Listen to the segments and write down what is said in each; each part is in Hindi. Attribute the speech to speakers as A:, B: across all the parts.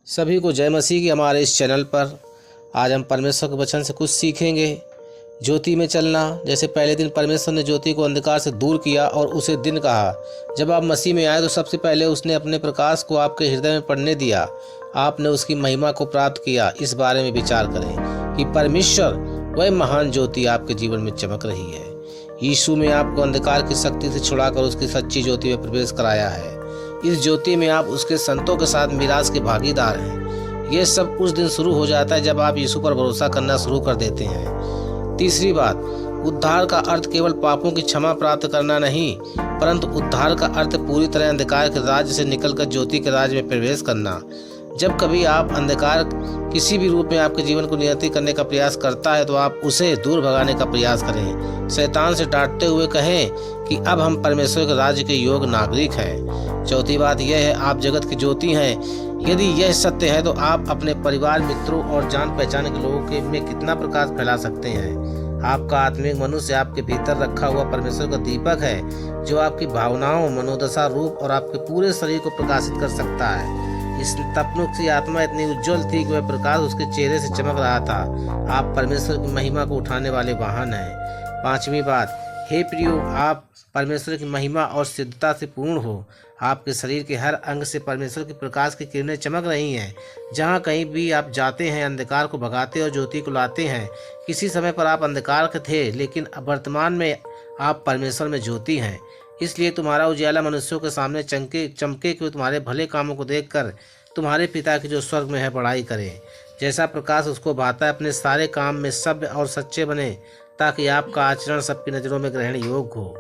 A: सभी को जय मसीह की। हमारे इस चैनल पर आज हम परमेश्वर के वचन से कुछ सीखेंगे। ज्योति में चलना। जैसे पहले दिन परमेश्वर ने ज्योति को अंधकार से दूर किया और उसे दिन कहा। जब आप मसीह में आए तो सबसे पहले उसने अपने प्रकाश को आपके हृदय में पड़ने दिया। आपने उसकी महिमा को प्राप्त किया। इस बारे में विचार करें कि परमेश्वर वह महान ज्योति आपके जीवन में चमक रही है। यीशु में आपको अंधकार की शक्ति से छुड़ाकर उसकी सच्ची ज्योति में प्रवेश कराया है। इस ज्योति में आप उसके संतों के साथ मिराज के भागीदार हैं। यह सब उस दिन शुरू हो जाता है जब आप यीशु पर भरोसा करना शुरू कर देते हैं। तीसरी बात, उद्धार का अर्थ केवल पापों की क्षमा प्राप्त करना नहीं, परंतु उद्धार का अर्थ पूरी तरह अंधकार के राज्य से निकलकर ज्योति के राज्य में प्रवेश करना। जब कभी आप अंधकार किसी भी रूप में आपके जीवन को नियंत्रित करने का प्रयास करता है तो आप उसे दूर भगाने का प्रयास करें। शैतान से डांटते हुए कहें कि अब हम परमेश्वर के राज्य के योग्य नागरिक हैं। चौथी बात यह है, आप जगत की ज्योति हैं। यदि यह सत्य है तो आप अपने परिवार, मित्रों और जान पहचान के लोगों के में कितना प्रकाश फैला सकते हैं। आपका आत्मिक मनुष्य आपके भीतर रखा हुआ परमेश्वर का दीपक है, जो आपकी भावनाओं, मनोदशा, रूप और आपके पूरे शरीर को प्रकाशित कर सकता है। इस तपनुक की आत्मा इतनी उज्जवल थी कि वह प्रकाश उसके चेहरे से चमक रहा था। आप परमेश्वर की महिमा को उठाने वाले वाहन हैं। पांचवी बात, हे प्रियो, आप परमेश्वर की महिमा और सिद्धता से पूर्ण हो। आपके शरीर के हर अंग से परमेश्वर के प्रकाश की किरणें चमक रही हैं। जहाँ कहीं भी आप जाते हैं, अंधकार को भगाते और ज्योति को लाते हैं। किसी समय पर आप अंधकार के थे, लेकिन वर्तमान में आप परमेश्वर में ज्योति हैं। इसलिए तुम्हारा उजाला मनुष्यों के सामने चमके कि तुम्हारे भले कामों को देखकर तुम्हारे पिता की जो स्वर्ग में है बड़ाई करें। जैसा प्रकाश उसको भाता है, अपने सारे काम में सभ्य और सच्चे बने, ताकि आपका आचरण सबकी नज़रों में ग्रहण योग्य हो।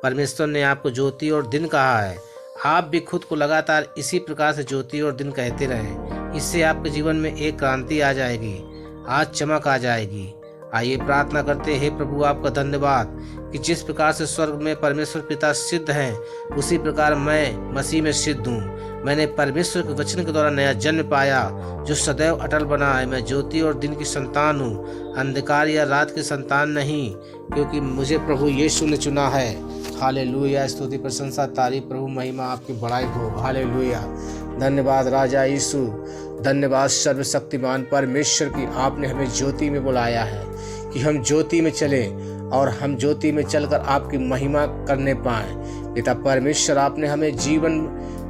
A: परमेश्वर ने आपको ज्योति और दिन कहा है। आप भी खुद को लगातार इसी प्रकार से ज्योति और दिन कहते रहें। इससे आपके जीवन में एक क्रांति आ जाएगी, आज चमक आ जाएगी। आइए प्रार्थना करते हैं। हे प्रभु, आपका धन्यवाद कि जिस प्रकार से स्वर्ग में परमेश्वर पिता सिद्ध हैं, उसी प्रकार मैं मसीह में सिद्ध हूँ। मैंने परमेश्वर के वचन के द्वारा नया जन्म पाया, जो सदैव अटल बना है। मैं ज्योति और दिन की संतान हूँ, अंधकार या रात की संतान नहीं, क्योंकि मुझे प्रभु यीशु ने चुना है। हालेलुया। स्तुति, प्रशंसा, तारीफ, प्रभु महिमा आपकी बड़ाई हो। हालेलुया। धन्यवाद राजा यीशु, धन्यवाद सर्वशक्तिमान परमेश्वर की आपने हमें ज्योति में बुलाया है कि हम ज्योति में चले और हम ज्योति में चलकर आपकी महिमा करने पाएं। पिता परमेश्वर, आपने हमें जीवन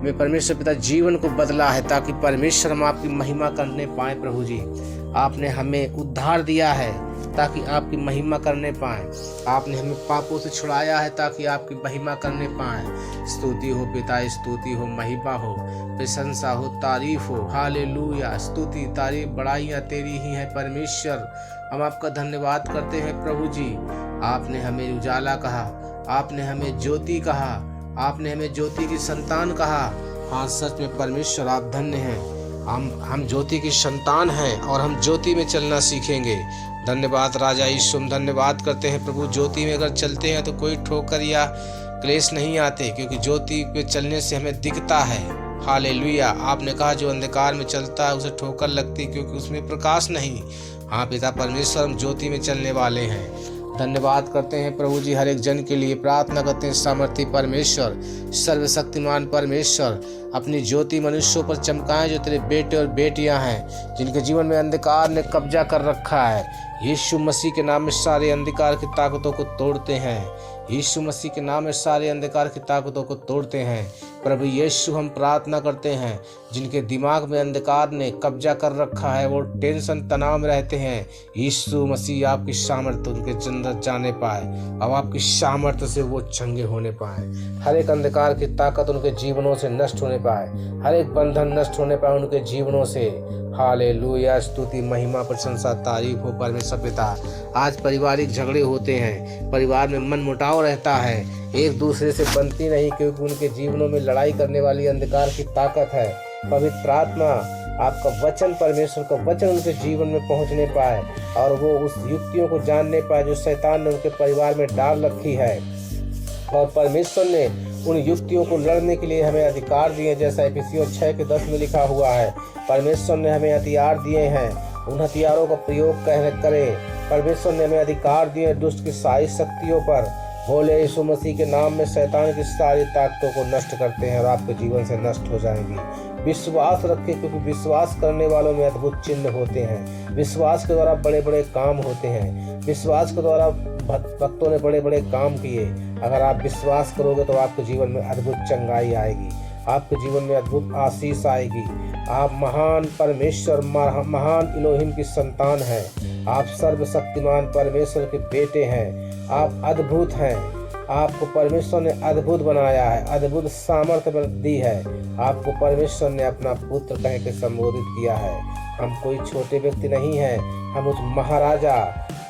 A: में परमेश्वर पिता जीवन को बदला है ताकि परमेश्वर हम आपकी महिमा करने पाएं। प्रभु जी, आपने हमें उद्धार दिया है ताकि आपकी महिमा करने पाएं। आपने हमें पापों से छुड़ाया है ताकि आपकी महिमा करने पाएं। स्तुति हो पिता, स्तुति हो, महिमा हो, प्रशंसा हो, तारीफ हो। हालेलुया। स्तुति, तारीफ, बड़ाइयाँ तेरी ही है परमेश्वर। हम आपका धन्यवाद करते हैं प्रभु जी। आपने हमें उजाला कहा, आपने हमें ज्योति कहा, आपने हमें ज्योति की संतान कहा। हाँ, सच में परमेश्वर आप धन्य हैं। हम ज्योति की संतान हैं और हम ज्योति में चलना सीखेंगे। धन्यवाद राजा यीशु, हम धन्यवाद करते हैं प्रभु। ज्योति में अगर चलते हैं तो कोई ठोकर या क्लेश नहीं आते, क्योंकि ज्योति पे चलने से हमें दिखता है। हालेलुया। आपने कहा जो अंधकार में चलता है उसे ठोकर लगती, क्योंकि उसमें प्रकाश नहीं। हाँ पिता परमेश्वर, हम ज्योति में चलने वाले हैं। धन्यवाद करते हैं प्रभु जी। हर एक जन के लिए प्रार्थना करते हैं। सामर्थी परमेश्वर, सर्वशक्तिमान परमेश्वर, अपनी ज्योति मनुष्यों पर चमकाएं जो तेरे बेटे और बेटियां हैं, जिनके जीवन में अंधकार ने कब्जा कर रखा है। यीशु मसीह के नाम में सारे अंधकार की ताकतों को तोड़ते हैं। यीशु मसीह के नाम में सारे अंधकार की ताकतों को तोड़ते हैं। प्रभु यीशु, हम प्रार्थना करते हैं जिनके दिमाग में अंधकार ने कब्जा कर रखा है, वो टेंशन तनाव में रहते हैं। यीशु मसीह, आपकी सामर्थ्य उनके अंदर जाने पाए, अब आपकी सामर्थ्य से वो चंगे होने पाए। हर एक अंधकार की ताकत उनके जीवनों से नष्ट होने पाए, हर एक बंधन नष्ट होने पाए उनके जीवनों से। हालेलुया। स्तुति, महिमा, प्रशंसा, तारीफ हो परमेश्वर पिता। आज पारिवारिक झगड़े होते हैं, परिवार में मन मुटाव रहता है, एक दूसरे से बनती नहीं, क्योंकि उनके जीवनों में लड़ाई करने वाली अंधकार की ताकत है। पवित्र आत्मा, आपका वचन, परमेश्वर का वचन उनके जीवन में पहुंचने पाए और वो उस युक्तियों को जानने पाए जो शैतान ने उनके परिवार में डाल रखी है। और परमेश्वर ने उन युक्तियों को लड़ने के लिए हमें अधिकार दिए, जैसा इफिसियों 6:10 में लिखा हुआ है। परमेश्वर ने हमें हथियार दिए हैं, उन हथियारों का प्रयोग करें। परमेश्वर ने हमें अधिकार दिए दुष्ट की सारी शक्तियों पर। भोले यीशु मसीह के नाम में शैतान की सारी ताकतों को नष्ट करते हैं और आपके जीवन से नष्ट हो जाएंगी। विश्वास रखें, क्योंकि विश्वास करने वालों में अद्भुत चिन्ह होते हैं। विश्वास के द्वारा बड़े बड़े काम होते हैं। विश्वास के द्वारा भक्तों ने बड़े बड़े काम किए। अगर आप विश्वास करोगे तो आपके जीवन में अद्भुत चंगाई आएगी, आपके जीवन में अद्भुत आशीष आएगी। आप महान परमेश्वर, महान इलोहिम की संतान हैं। आप सर्वशक्तिमान परमेश्वर के बेटे हैं। आप अद्भुत हैं। आपको परमेश्वर ने अद्भुत बनाया है, अद्भुत सामर्थ्य दी है। आपको परमेश्वर ने अपना पुत्र कह के संबोधित किया है। हम कोई छोटे व्यक्ति नहीं हैं, हम उस महाराजा,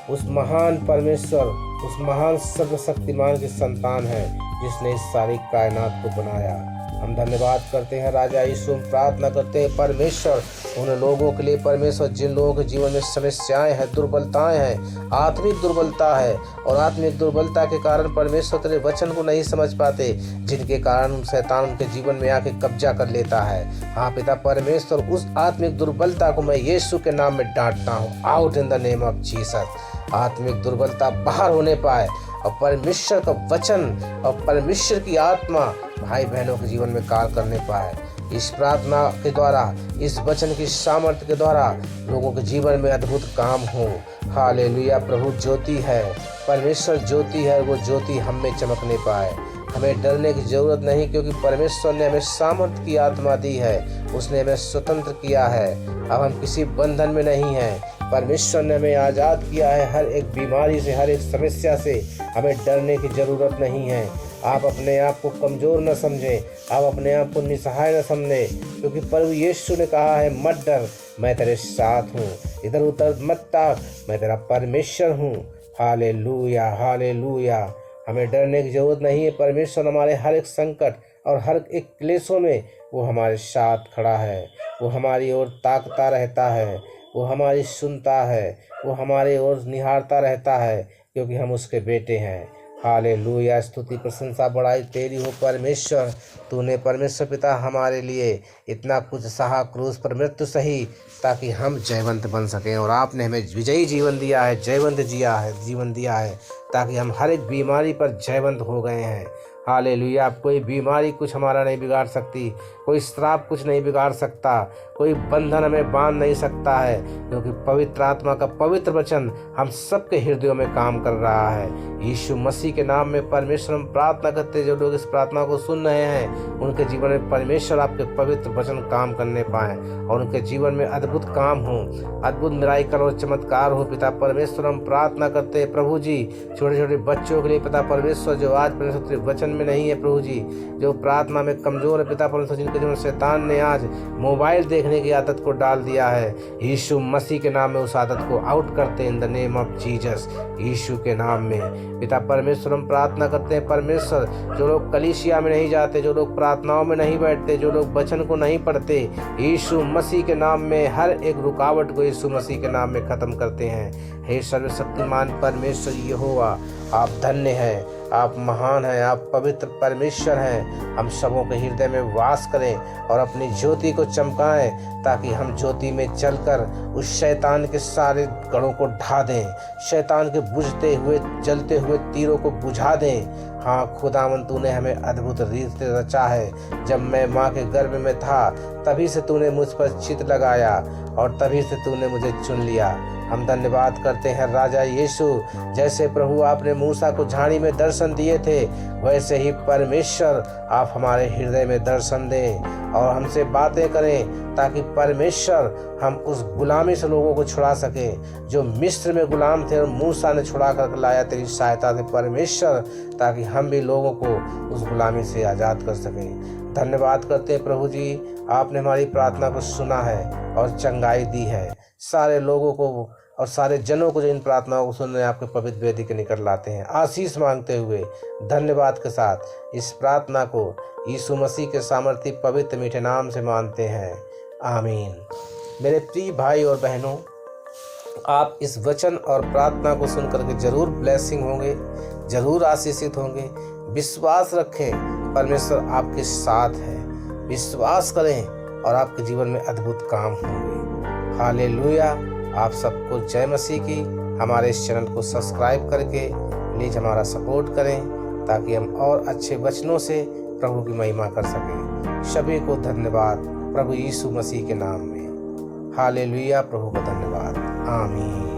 A: उस महान परमेश्वर, उस महान सर्वशक्तिमान की संतान हैं जिसने इस सारी कायनात को बनाया। हम धन्यवाद करते हैं राजा यीशु, प्रार्थना करते हैं परमेश्वर उन लोगों के लिए, परमेश्वर जिन लोगों के जीवन में समस्याएं हैं, दुर्बलताएं हैं, आत्मिक दुर्बलता है, और आत्मिक दुर्बलता के कारण परमेश्वर तेरे वचन को नहीं समझ पाते, जिनके कारण शैतान उनके जीवन में आके कब्जा कर लेता है। हाँ पिता परमेश्वर, उस आत्मिक दुर्बलता को मैं यीशु के नाम में डांटता हूँ। Out in the name of Jesus. आत्मिक दुर्बलता बाहर होने पाए और परमेश्वर का वचन और परमेश्वर की आत्मा भाई बहनों के जीवन में कार्य करने पाए। इस प्रार्थना के द्वारा, इस वचन की सामर्थ्य के द्वारा लोगों के जीवन में अद्भुत काम हो। हालेलुया। प्रभु ज्योति है, परमेश्वर ज्योति है, वो ज्योति हम में चमकने पाए। हमें डरने की जरूरत नहीं, क्योंकि परमेश्वर ने हमें सामर्थ्य की आत्मा दी है, उसने हमें स्वतंत्र किया है। अब हम किसी बंधन में नहीं हैं। परमेश्वर ने हमें आज़ाद किया है हर एक बीमारी से, हर एक समस्या से। हमें डरने की ज़रूरत नहीं है। आप अपने आप को कमज़ोर न समझें, आप अपने आप को निसहाय न समझें, क्योंकि प्रभु यीशु ने कहा है मत डर, मैं तेरे साथ हूँ। इधर उधर मत ताक, मैं तेरा परमेश्वर हूँ। Hallelujah, hallelujah. हमें डरने की ज़रूरत नहीं है। परमेश्वर हमारे हर एक संकट और हर एक क्लेशों में वो हमारे साथ खड़ा है। वो हमारी ओर ताकता रहता है, वो हमारी सुनता है, वो हमारे ओर निहारता रहता है, क्योंकि हम उसके बेटे हैं। हालेलुया। स्तुति प्रशंसा बड़ाई तेरी हो परमेश्वर। तूने परमेश्वर पिता हमारे लिए इतना कुछ सहा, क्रूस पर मृत्यु सही, ताकि हम जयवंत बन सकें। और आपने हमें विजयी जीवन दिया है, जयवंत जीवन दिया है, ताकि हम हर एक बीमारी पर जयवंत हो गए हैं। हालेलुया। कोई बीमारी कुछ हमारा नहीं बिगाड़ सकती, कोई श्राप कुछ नहीं बिगाड़ सकता, कोई बंधन हमें बांध नहीं सकता है, क्योंकि पवित्र आत्मा का पवित्र वचन हम सबके हृदयों में काम कर रहा है। यीशु मसीह के नाम में परमेश्वर हम प्रार्थना करते हैं। जो लोग इस प्रार्थना को सुन रहे हैं, उनके जीवन में परमेश्वर आपके पवित्र वचन काम करने पाए और उनके जीवन में अद्भुत काम हो, अद्भुत मिराकल और चमत्कार हो। पिता परमेश्वर हम प्रार्थना करते हैं प्रभु जी, छोटे छोटे बच्चों के लिए पिता परमेश्वर, जो आज परमेश्वर वचन में नहीं है प्रभु जी, जो प्रार्थना में कमजोर है पिता परमेश्वर, जिनके जीवन शैतान ने आज मोबाइल देखने की आदत को डाल दिया है, यीशु मसीह के नाम में उस आदत को आउट करते हैं in the name of Jesus. Yeshu के नाम में पिता परमेश्वर हम प्रार्थना करते हैं परमेश्वर, जो लोग कलीसिया में नहीं जाते, जो लोग प्रार्थनाओं में नहीं बैठते, जो लोग वचन को नहीं पढ़ते, यीशु मसीह के नाम में हर एक रुकावट को यीशु मसीह के नाम में खत्म करते हैं। हे सर्वशक्तिमान परमेश्वर यहोवा, आप धन्य हैं, आप महान हैं, आप पवित्र परमेश्वर हैं। हम सबों के हृदय में वास करें और अपनी ज्योति को चमकाएं, ताकि हम ज्योति में चलकर उस शैतान के सारे गढ़ों को ढा दें, शैतान के बुझते हुए जलते हुए तीरों को बुझा दें। हाँ खुदावन, तूने हमें अद्भुत रीत से रचा है। जब मैं माँ के गर्भ में था, तभी से तूने मुझ पर चित्त लगाया और तभी से तूने मुझे चुन लिया। हम धन्यवाद करते हैं राजा यीशु, जैसे प्रभु आपने मूसा को झाड़ी में दर्शन दिए थे, वैसे ही परमेश्वर आप हमारे हृदय में दर्शन दें और हमसे बातें करें, ताकि परमेश्वर हम उस गुलामी से लोगों को छुड़ा सकें, जो मिस्र में गुलाम थे और मूसा ने छुड़ा कर लाया तेरी सहायता से परमेश्वर, ताकि हम भी लोगों को उस गुलामी से आज़ाद कर सकें। धन्यवाद करते हैं प्रभु जी, आपने हमारी प्रार्थना को सुना है और चंगाई दी है। सारे लोगों को और सारे जनों को जो इन प्रार्थनाओं को सुनने आपके पवित्र वेदी के निकट लाते हैं, आशीष मांगते हुए धन्यवाद के साथ इस प्रार्थना को यीशु मसीह के सामर्थी पवित्र मीठे नाम से मानते हैं, आमीन। मेरे प्रिय भाई और बहनों, आप इस वचन और प्रार्थना को सुन करके जरूर ब्लेसिंग होंगे, जरूर आशीषित होंगे। विश्वास रखें, परमेश्वर आपके साथ है। विश्वास करें और आपके जीवन में अद्भुत काम होंगे। हालेलुया। आप सबको जय मसीह की। हमारे इस चैनल को सब्सक्राइब करके प्लीज़ हमारा सपोर्ट करें, ताकि हम और अच्छे वचनों से प्रभु की महिमा कर सकें। सभी को धन्यवाद। प्रभु यीशु मसीह के नाम में। हालेलुया। प्रभु का धन्यवाद। आमीन।